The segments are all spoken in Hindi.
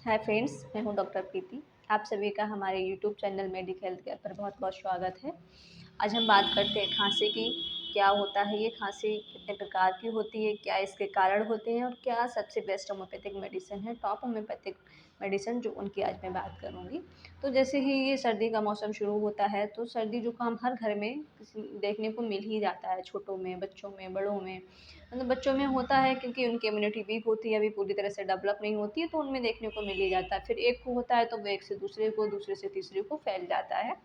हाय फ्रेंड्स, मैं हूं डॉक्टर प्रीति। आप सभी का हमारे YouTube channel medic health care पर बहुत बहुत स्वागत है। आज हम बात करते हैं खांसी की। क्या होता है ये खांसी, कितने प्रकार की होती है, क्या इसके कारण होते हैं और क्या सबसे बेस्ट होम्योपैथिक मेडिसिन है, टॉप होम्योपैथिक मेडिसिन जो उनकी आज मैं बात करूँगी। तो जैसे ही ये सर्दी का मौसम शुरू होता है तो सर्दी जुकाम हर घर में देखने को मिल ही जाता है, छोटों में, बच्चों में, बड़ों में। मतलब बच्चों में होता है क्योंकि उनकी इम्यूनिटी वीक होती है, अभी पूरी तरह से डेवलप नहीं होती है, तो उनमें देखने को मिल ही जाता है। फिर एक को होता है तो वो एक से दूसरे को, दूसरे से तीसरे को फैल जाता है।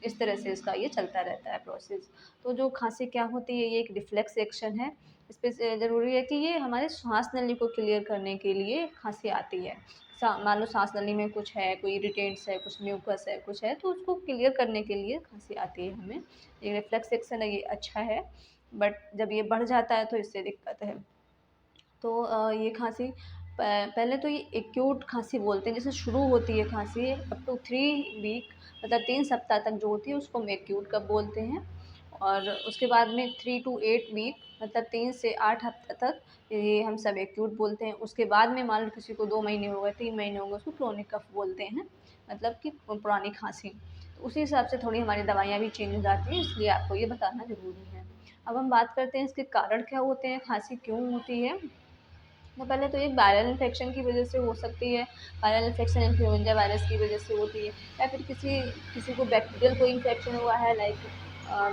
इस तरह से इसका ये चलता रहता है प्रोसेस। तो जो खांसी क्या होती है, ये एक रिफ्लेक्स एक्शन है। इस पे ज़रूरी है कि ये हमारे श्वास नली को क्लियर करने के लिए खांसी आती है। मान लो सांस नली में कुछ है, कोई इरिटेंट्स है, कुछ म्यूकस है, कुछ है, तो उसको क्लियर करने के लिए खांसी आती है हमें। ये रिफ्लेक्स एक्शन है, ये अच्छा है। बट जब ये बढ़ जाता है तो इससे दिक्कत है। तो ये खांसी पहले तो ये एक्यूट खांसी बोलते हैं, जैसे शुरू होती है खांसी अप टू 3 वीक, मतलब 3 सप्ताह तक जो होती है उसको हम एक्यूट कब बोलते हैं। और उसके बाद में 3 to 8 वीक, मतलब 3 से 8 हफ्ते तक ये हम सब एक्यूट बोलते हैं। उसके बाद में मान लो किसी को 2 महीने हो गए, 3 महीने हो गए, उसको क्रोनिक कफ बोलते हैं, मतलब कि पुरानी खांसी। तो उसी हिसाब से थोड़ी हमारी दवाइयाँ भी चेंज हो जाती हैं, इसलिए आपको ये बताना ज़रूरी है। अब हम बात करते हैं इसके कारण क्या होते हैं, खांसी क्यों होती है। तो पहले तो एक वायरल इन्फेक्शन की वजह से हो सकती है। वायरल इन्फेक्शन इन्फ्लुएंजा वायरस की वजह से होती है, या फिर किसी किसी को बैक्टीरियल कोई इन्फेक्शन हुआ है, लाइक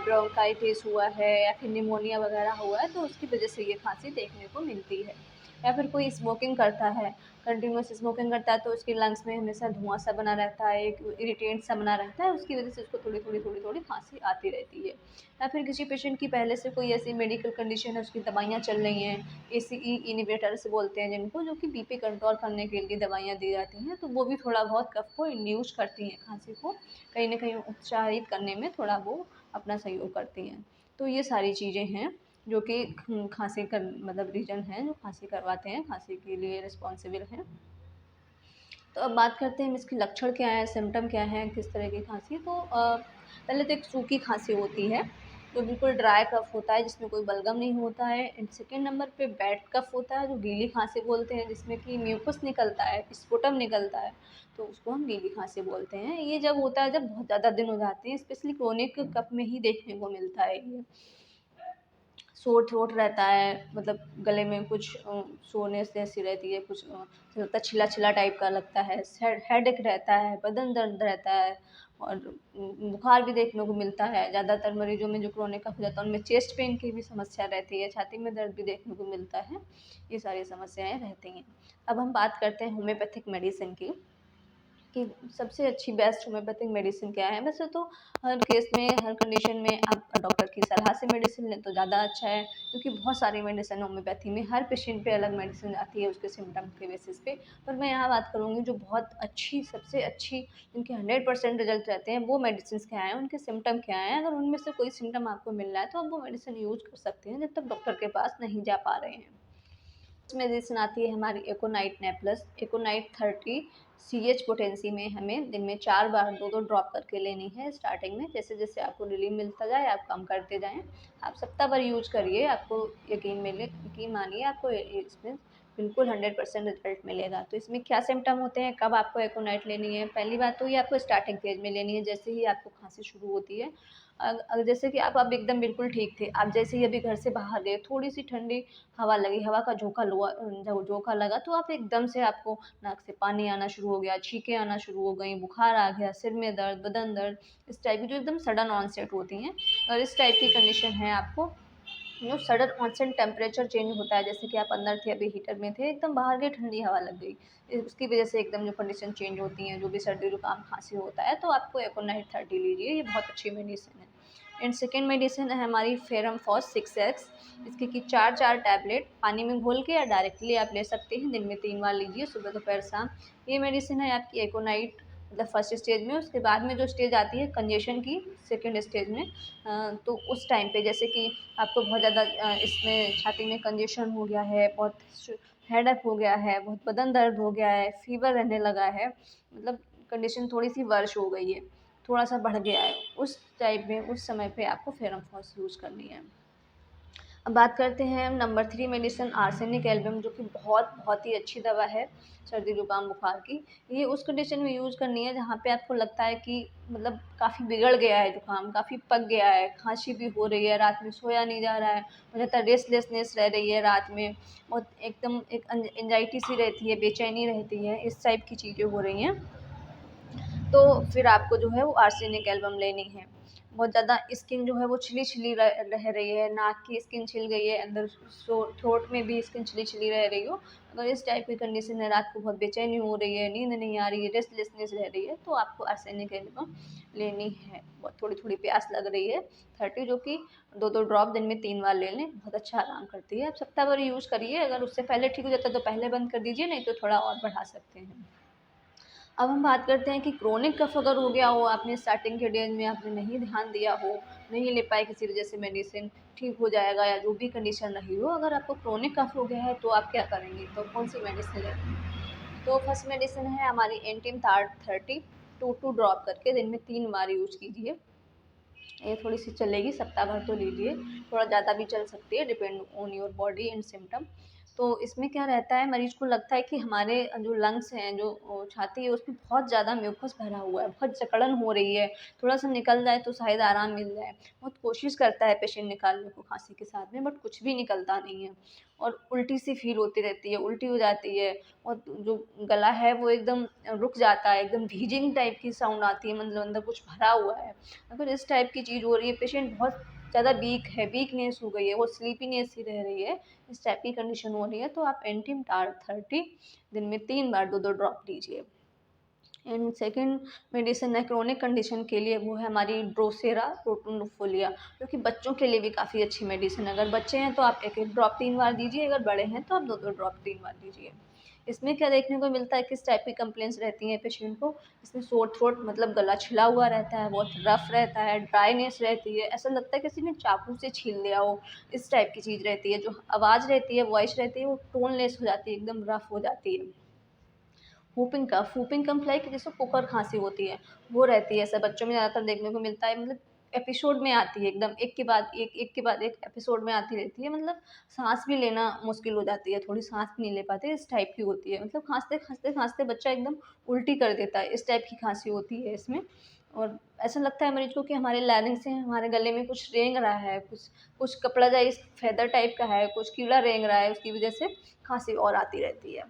ब्रोंकाइटिस हुआ है या फिर निमोनिया वगैरह हुआ है, तो उसकी वजह से ये खांसी देखने को मिलती है। या फिर कोई स्मोकिंग करता है, कंटिन्यूस स्मोकिंग करता है, तो उसके लंग्स में हमेशा धुआं सा बना रहता है, एक इरिटेंट सा बना रहता है, उसकी वजह से उसको थोड़ी थोड़ी थोड़ी थोड़ी खांसी आती रहती है। या फिर किसी पेशेंट की पहले से कोई ऐसी मेडिकल कंडीशन है, उसकी दवाइयाँ चल रही हैं, एसीई इनहिबिटर्स बोलते हैं जिनको, जो कि बीपी कंट्रोल करने के लिए दवाइयाँ दी जाती हैं, तो वो भी थोड़ा बहुत कफ को इंड्यूस करती हैं, खांसी को कहीं ना कहीं उत्साहित करने में थोड़ा वो अपना सहयोग करती हैं। तो ये सारी चीज़ें हैं जो कि खांसी का मतलब रीजन है, जो खांसी करवाते हैं, खांसी के लिए रिस्पॉन्सिबल हैं। तो अब बात करते हैं इसके लक्षण क्या है, सिम्टम क्या है, किस तरह की खांसी। तो पहले तो एक सूखी खांसी होती है, जो बिल्कुल ड्राई कफ होता है, जिसमें कोई बलगम नहीं होता है। एंड सेकेंड नंबर पे बैड कफ होता है, जो गीली खांसी बोलते हैं, जिसमें कि म्यूकस निकलता है, स्पुटम निकलता है, तो उसको हम गीली खांसी बोलते हैं। ये जब होता है जब बहुत ज़्यादा दिन हो जाते हैं, स्पेशली क्रोनिक कफ में ही देखने को मिलता है ये। सोर थ्रोट रहता है, मतलब गले में कुछ सोरनेस जैसी रहती है, कुछ लगता है छिला छिला टाइप का लगता है, हेडेक रहता है, बदन दर्द रहता है, और बुखार भी देखने को मिलता है। ज़्यादातर मरीजों में जो क्रोनिक कफ हो जाता है उनमें चेस्ट पेन की भी समस्या रहती है, छाती में दर्द भी देखने को मिलता है। ये सारी समस्याएं रहती हैं। अब हम बात करते हैं होम्योपैथिक मेडिसिन की, कि सबसे अच्छी बेस्ट होम्योपैथिक मेडिसिन क्या है। वैसे तो हर केस में, हर कंडीशन में आप डॉक्टर की सलाह से मेडिसिन लें तो ज़्यादा अच्छा है, क्योंकि बहुत सारी मेडिसिन होम्योपैथी में, हर पेशेंट पे अलग मेडिसिन आती है उसके सिम्टम के बेसिस पे। पर मैं यहाँ बात करूँगी जो बहुत अच्छी, सबसे अच्छी, जिनके 100% रिजल्ट रहते हैं, वो मेडिसिन क्या हैं, उनके सिम्टम क्या हैं। अगर उनमें से कोई सिम्टम आपको मिल रहा है तो आप वो मेडिसिन यूज़ कर सकते हैं, जब तक डॉक्टर के पास नहीं जा पा रहे हैं। मेडिसिन आती है हमारी एकोनाइट नेप्लस। एकोनाइट 30 CH पोटेंसी में हमें दिन में 4 बार 2-2 ड्रॉप करके लेनी है स्टार्टिंग में। जैसे जैसे आपको रिलीफ मिलता जाए आप कम करते जाएं। आप सप्ताह भर यूज करिए, आपको यकीन मानिए, आपको इसमें बिल्कुल 100% रिजल्ट मिलेगा। तो इसमें क्या सिम्टम होते हैं, कब आपको एकोनाइट लेनी है। पहली बात तो ये आपको स्टार्टिंग फेज में लेनी है, जैसे ही आपको खांसी शुरू होती है। जैसे कि आप अब एकदम बिल्कुल ठीक थे, आप जैसे ही अभी घर से बाहर गए, थोड़ी सी ठंडी हवा लगी, हवा का झोंका लगा, तो आप एकदम से, आपको नाक से पानी आना शुरू हो गया, छींकें आना शुरू हो गई, बुखार आ गया, सिर में दर्द, बदन दर्द, इस टाइप की जो एकदम सडन ऑनसेट होती हैं। और इस टाइप की कंडीशन है आपको, जो सडन ऑनसेट टेम्परेचर चेंज होता है, जैसे कि आप अंदर थे, अभी हीटर में थे, एकदम बाहर गए, ठंडी हवा लग गई, उसकी वजह से एकदम जो कंडीशन चेंज होती हैं, जो भी सर्दी जुकाम खांसी होता है, तो आपको एकोनाइट 30 लीजिए, ये बहुत अच्छी मेडिसिन है। एंड सेकेंड मेडिसिन है हमारी फेरम फॉस 6X। इसकी की 4 टैबलेट पानी में घोल के या डायरेक्टली आप ले सकते हैं, दिन में 3 बार लीजिए, सुबह दोपहर शाम। ये मेडिसिन है आपकी एकोनाइट, मतलब फर्स्ट स्टेज में। उसके बाद में जो स्टेज आती है कंजेशन की, सेकेंड स्टेज में, तो उस टाइम पे, जैसे कि आपको बहुत ज़्यादा इसमें छाती में कंजेशन हो गया है, बहुत हेडेक हो गया है, बहुत बदन दर्द हो गया है, फीवर रहने लगा है, मतलब कंडीशन थोड़ी सी वर्ष हो गई है, थोड़ा सा बढ़ गया है, उस टाइप में, उस समय पे आपको फेरम फॉस यूज़ करनी है। अब बात करते हैं नंबर 3 मेडिसिन आर्सेनिक एल्बम, जो कि बहुत ही अच्छी दवा है सर्दी जुकाम बुखार की। ये उस कंडीशन में यूज़ करनी है जहाँ पे आपको लगता है कि मतलब काफ़ी बिगड़ गया है जुकाम, काफ़ी पक गया है, खांसी भी हो रही है, रात में सोया नहीं जा रहा है, लगातार रेस्टलेसनेस रह रही है रात में, बहुत एकदम एक एंजाइटी सी रहती है, बेचैनी रहती है, इस टाइप की चीज़ें हो रही हैं। तो फिर आपको जो है वो आर्सेनिक एल्बम लेनी है। बहुत ज़्यादा स्किन जो है वो छिली-छिली रह रही है, नाक की स्किन छिल गई है, अंदर थ्रोट में भी स्किन छिली-छिली रह रही हो, अगर इस टाइप की कंडीशन है, रात को बहुत बेचैनी हो रही है, नींद नहीं आ रही है, रेस्टलेसनेस रह रही है, तो आपको आर्सेनिक एल्बम लेनी है। बहुत थोड़ी-थोड़ी प्यास लग रही है 30, जो कि 2-2 ड्रॉप दिन में 3 बार ले लें, बहुत अच्छा आराम करती है। आप सप्ताह भर यूज़ करिए, अगर उससे पहले ठीक हो जाता है तो पहले बंद कर दीजिए, नहीं तो थोड़ा और बढ़ा सकते हैं। अब हम बात करते हैं कि क्रोनिक कफ अगर हो गया हो, आपने स्टार्टिंग के डेज में आपने नहीं ध्यान दिया हो, नहीं ले पाए किसी वजह से मेडिसिन, ठीक हो जाएगा या जो भी कंडीशन रही हो, अगर आपको क्रोनिक कफ हो गया है तो आप क्या करेंगे, तो कौन सी मेडिसिन लेंगे? तो फर्स्ट मेडिसिन है हमारी एंटीम टार्ट 30, 2 ड्रॉप करके दिन में 3 बार यूज़ कीजिए। ये थोड़ी सी चलेगी, सप्ताह भर तो लीजिए, थोड़ा ज़्यादा भी चल सकती है, depend on your body and symptom. तो इसमें क्या रहता है, मरीज को लगता है कि हमारे जो लंग्स हैं, जो छाती है, उसमें बहुत ज़्यादा म्यूकस भरा हुआ है, बहुत जकड़न हो रही है, थोड़ा सा निकल जाए तो शायद आराम मिल जाए। बहुत कोशिश करता है पेशेंट निकालने को खांसी के साथ में, बट कुछ भी निकलता नहीं है, और उल्टी सी फील होती रहती है, उल्टी हो जाती है, और जो गला है वो एकदम रुक जाता है, एकदम भीजिंग टाइप की साउंड आती है, मतलब अंदर कुछ भरा हुआ है। अगर इस टाइप की चीज़ हो रही है, पेशेंट बहुत ज़्यादा वीक है, वीकनेस हो गई है, वो स्लीपीनेस सी रह रही है, इस टाइप की कंडीशन हो रही है, तो आप एंटीम टार्ट 30 दिन में 3 बार 2-2 ड्रॉप लीजिए। एंड सेकंड मेडिसिन है क्रोनिक कंडीशन के लिए, वो है हमारी ड्रोसेरा रोटुनफोलिया, जो कि बच्चों के लिए भी काफ़ी अच्छी मेडिसिन है। अगर बच्चे हैं तो आप 1-1 ड्रॉप 3 बार दीजिए, अगर बड़े हैं तो आप 2-2 ड्रॉप 3 बार दीजिए। इसमें क्या देखने को मिलता है, किस टाइप की कंप्लेंट्स रहती हैं पेशेंट को, इसमें सोर थ्रोट, मतलब गला छिला हुआ रहता है, बहुत रफ रहता है, ड्राइनेस रहती है, ऐसा लगता है किसी ने चाकू से छील लिया हो, इस टाइप की चीज़ रहती है। जो आवाज़ रहती है, वॉइस रहती है, वो टोनलेस हो जाती है, एकदम रफ हो जाती है। वूपिंग कफ लाइक जैसे कुकर खांसी होती है, वो रहती है, ऐसा बच्चों में ज़्यादातर देखने को मिलता है, मतलब एपिसोड में आती है, एकदम एक के बाद एक के बाद एक एपिसोड में आती रहती है, मतलब सांस भी लेना मुश्किल हो जाती है, थोड़ी सांस भी नहीं ले पाते, इस टाइप की होती है, मतलब खांसते खांसते खांसते बच्चा एकदम उल्टी कर देता है, इस टाइप की खांसी होती है इसमें। और ऐसा लगता है मरीज को कि हमारे लैरिंक्स से हमारे गले में कुछ रेंग रहा है, कुछ कुछ कपड़ा जाए इस फेदर टाइप का है, कुछ कीड़ा रेंग रहा है, उसकी वजह से खांसी और आती रहती है।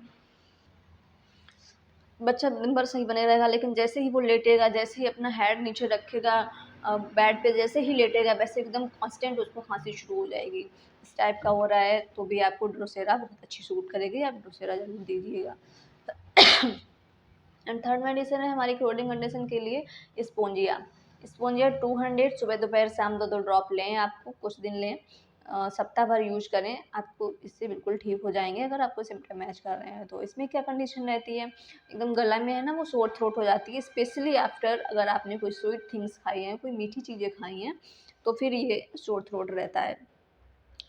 बच्चा दिन भर सही बने रहेगा, लेकिन जैसे ही वो लेटेगा, जैसे ही अपना हेड नीचे रखेगा, बेड पे जैसे ही लेटेगा, वैसे एकदम कांस्टेंट उसको खांसी शुरू हो जाएगी। इस टाइप का हो रहा है तो भी आपको ड्रोसेरा बहुत अच्छी सूट करेगी, आप ड्रोसेरा ज़रूर दीजिएगा। एंड थर्ड मेडिसिन है हमारी क्रोनिक कंडीशन के लिए स्पोंजिया। स्पोंजिया 200 सुबह दोपहर शाम 2-2 ड्रॉप लें, आपको कुछ दिन लें, सप्ताह भर यूज़ करें, आपको इससे बिल्कुल ठीक हो जाएँगे, अगर आपको सिम्पटम मैच कर रहे हैं तो। इसमें क्या कंडीशन रहती है, एकदम गला में है ना वो सोर थ्रोट हो जाती है, स्पेशली आफ्टर अगर आपने कोई स्वीट थिंग्स खाई हैं, कोई मीठी चीज़ें खाई हैं, तो फिर ये सोर थ्रोट रहता है।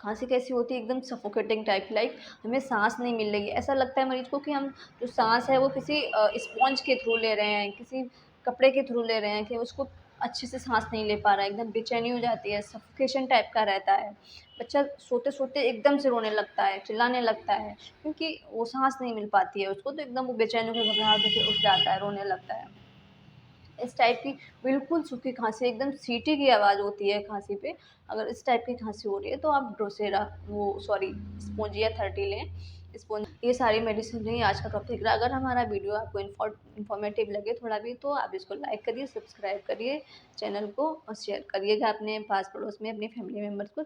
खांसी कैसी होती है, एकदम सफोकेटिंग टाइप, लाइक हमें सांस नहीं मिल रही है, ऐसा लगता है मरीज को कि हम जो सांस है वो किसी स्पॉन्ज के थ्रू ले रहे हैं, किसी कपड़े के थ्रू ले रहे हैं, कि उसको अच्छे से सांस नहीं ले पा रहा है, एकदम बेचैनी हो जाती है, सफोकेशन टाइप का रहता है। बच्चा सोते सोते एकदम से रोने लगता है, चिल्लाने लगता है, क्योंकि वो सांस नहीं मिल पाती है उसको, तो एकदम वो बेचैनी होकर घबराहट होकर उठ जाता है, रोने लगता है। इस टाइप की बिल्कुल सूखी खांसी, एकदम सीटी की आवाज़ होती है खांसी पे, अगर इस टाइप की खांसी हो रही है तो आप ड्रोसेरा वो सॉरी स्पोंजिया 30 लें। स्पोंज ये सारी मेडिसिन नहीं आज का टॉपिक रहा। अगर हमारा वीडियो आपको इन्फॉर्मेटिव लगे थोड़ा भी, तो आप इसको लाइक करिए, सब्सक्राइब करिए चैनल को, और शेयर करिएगा अपने पास पड़ोस में अपने फैमिली मेम्बर्स को।